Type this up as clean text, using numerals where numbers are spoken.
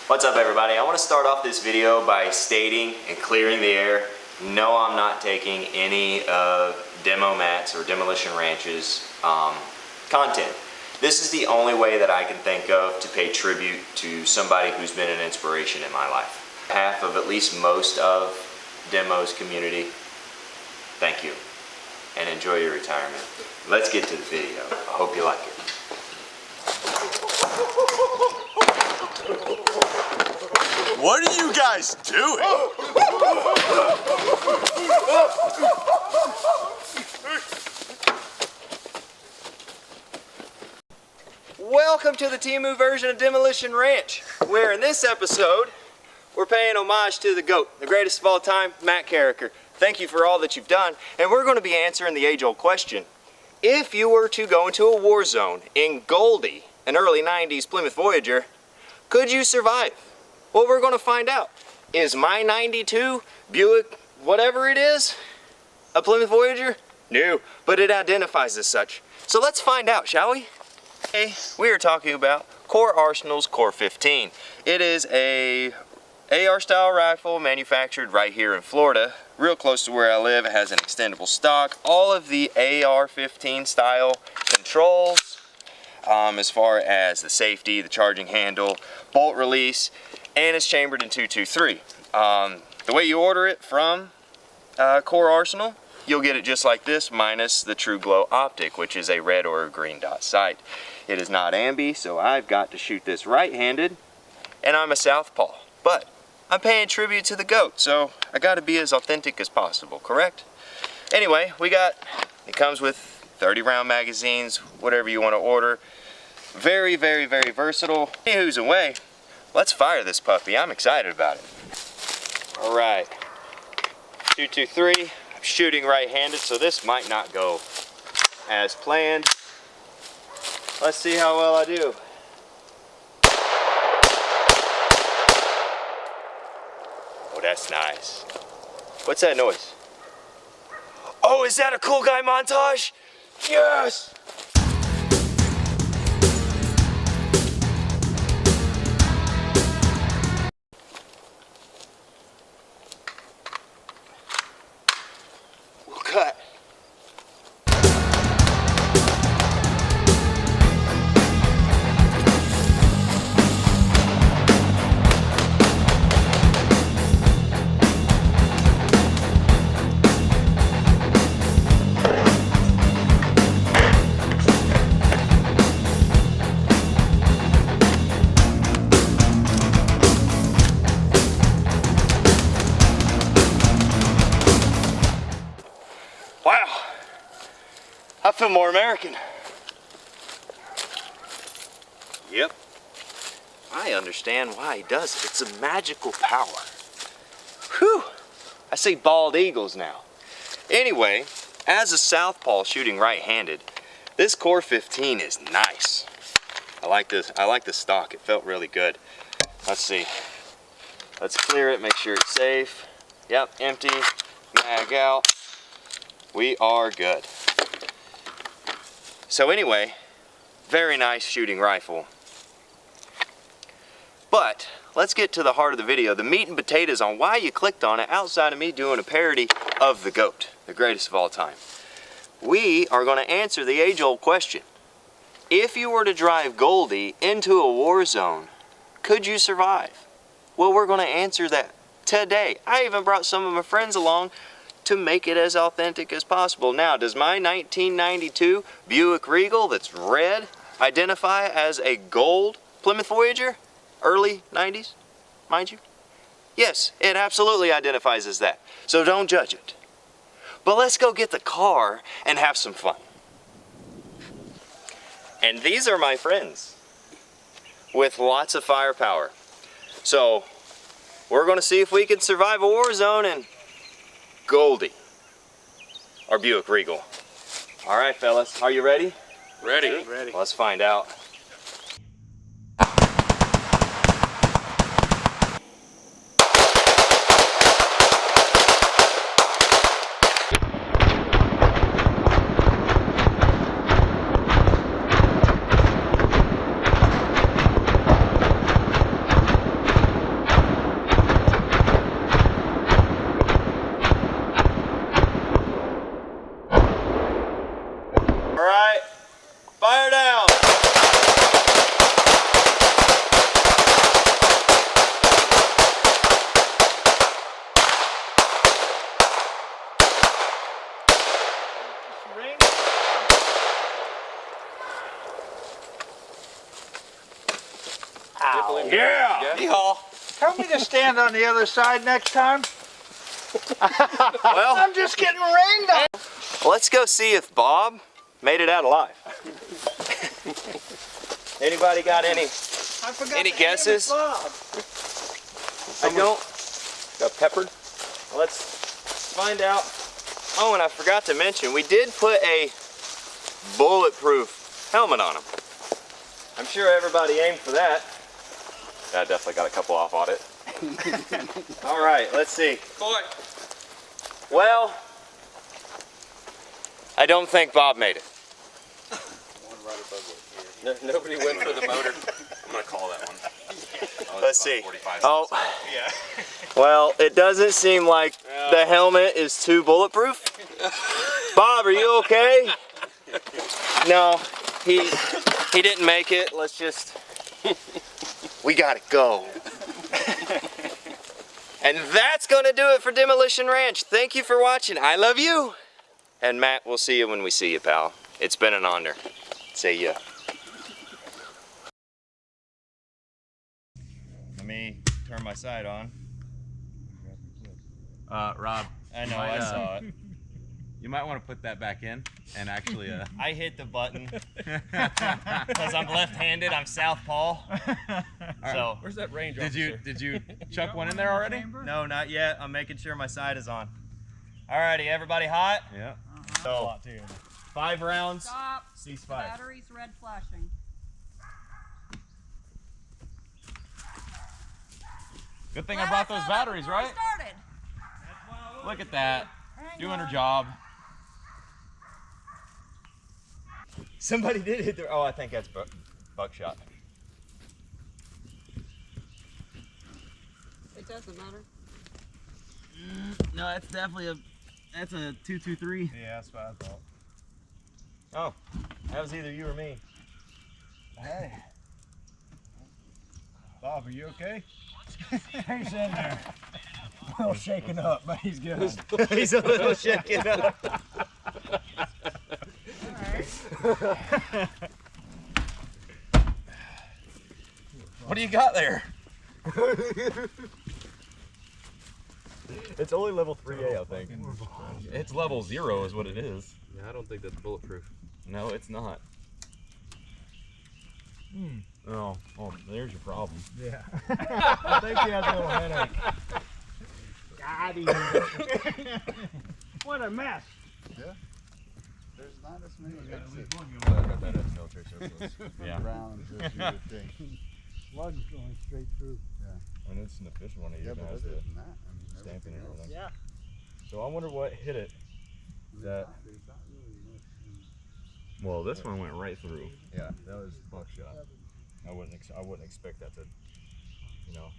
What's up, everybody? I want to start off this video by stating and clearing the air. No, I'm not taking any of Demo Matt's or Demolition Ranch's content. This is the only way that I can think of to pay tribute to somebody who's been an inspiration in my life. Half of at least most of Demo's community, thank you, and enjoy your retirement. Let's get to the video. I hope you like it. What are you guys doing? Welcome to the Timu version of Demolition Ranch, where in this episode, we're paying homage to the GOAT, the greatest of all time, Matt Carriker. Thank you for all that you've done, and we're going to be answering the age-old question. If you were to go into a war zone in Goldie, an early 90s Plymouth Voyager, could you survive? Well, we're going to find out. Is my 92 Buick, whatever it is, a Plymouth Voyager? No, but it identifies as such. So let's find out, shall we? Today, we are talking about Core Arsenal's Core 15. It is a AR style rifle manufactured right here in Florida, real close to where I live. It has an extendable stock, all of the AR-15 style controls, as far as the safety, the charging handle, bolt release, and it's chambered in 223. The way you order it from Core Arsenal, you'll get it just like this, minus the True Glow optic, which is a red or a green dot sight. It is not ambi, so I've got to shoot this right-handed, and I'm a southpaw. But I'm paying tribute to the GOAT, so I got to be as authentic as possible, correct? Anyway, it comes with 30 round magazines, whatever you want to order. Very, very, very versatile. Anywho's away. Let's fire this puppy. I'm excited about it. All right, 223. I'm shooting right-handed, so this might not go as planned. Let's see how well I do. Oh, that's nice. What's that noise? Oh, is that a cool guy montage? Yes! Cut. Wow, I feel more American. Yep, I understand why he does it. It's a magical power. Whew, I see bald eagles now. Anyway, as a southpaw shooting right-handed, this Core 15 is nice. I like this. I like the stock. It felt really good. Let's see. Let's clear it, make sure it's safe. Yep, empty, mag out. We are good. So anyway, very nice shooting rifle. But let's get to the heart of the video, the meat and potatoes on why you clicked on it outside of me doing a parody of the GOAT, the greatest of all time. We are going to answer the age-old question. If you were to drive Goldie into a war zone, could you survive? Well, we're going to answer that today. I even brought some of my friends along to make it as authentic as possible. Now, does my 1992 Buick Regal that's red identify as a gold Plymouth Voyager? Early 90s, mind you? Yes, it absolutely identifies as that. So don't judge it. But let's go get the car and have some fun. And these are my friends with lots of firepower. So we're going to see if we can survive a war zone in Goldie, or Buick Regal. All right, fellas, are you ready? Ready. Let's find out. Yeah. Yeehaw. Tell me to stand on the other side next time. Well, I'm just getting rained on. let's go see if Bob made it out alive. Anybody got any guesses? I don't. Got peppered. Let's find out. Oh, and I forgot to mention, we did put a bulletproof helmet on him. I'm sure everybody aimed for that. I definitely got a couple off on it. All right, let's see. Boy. Well, I don't think Bob made it. Nobody went for the motor. I'm gonna call that one. Let's see. Oh, yeah. Well, it doesn't seem like the helmet is too bulletproof. Bob, are you okay? No, he didn't make it. Let's just, we gotta go. And that's gonna do it for Demolition Ranch. Thank you for watching. I love you. And Matt, we'll see you when we see you, pal. It's been an honor. See ya. Let me turn my side on. Rob, I know, I saw it. you might want to put that back in and actually I hit the button because I'm left-handed. I'm southpaw. So Where's that range did you chuck one in there already? no, not yet. I'm making sure my side is on. Alrighty, everybody hot? Yeah. So 5 rounds. Stop. Cease The fire. battery's red flashing. Good thing I brought those batteries, right? Started. Look at that. Doing her job. Somebody did hit the. Oh, I think that's buckshot. It doesn't matter. No, that's definitely that's a 223. Yeah, that's what I thought. Oh, that was either you or me. Hey. Bob, are you okay? He's in there. A little shaken up, but he's good. He's a little shaken up. What do you got there? It's only level 3A, I think. It's level 0 is what it is. Yeah, I don't think that's bulletproof. No, it's not. Oh, there's your problem. Yeah. I think he has a little headache. Got him. What a mess. There's not as many exits I got that at military surplus. Yeah. rounds as you would think. Slug's going straight through. And it's an official one. It Yeah, even but has other the than that, I mean, stamp and everything else, everything. Yeah. So I wonder what hit it. there's not really much. Well, this one went right through. Yeah, that was buckshot. I wouldn't expect that to, you know.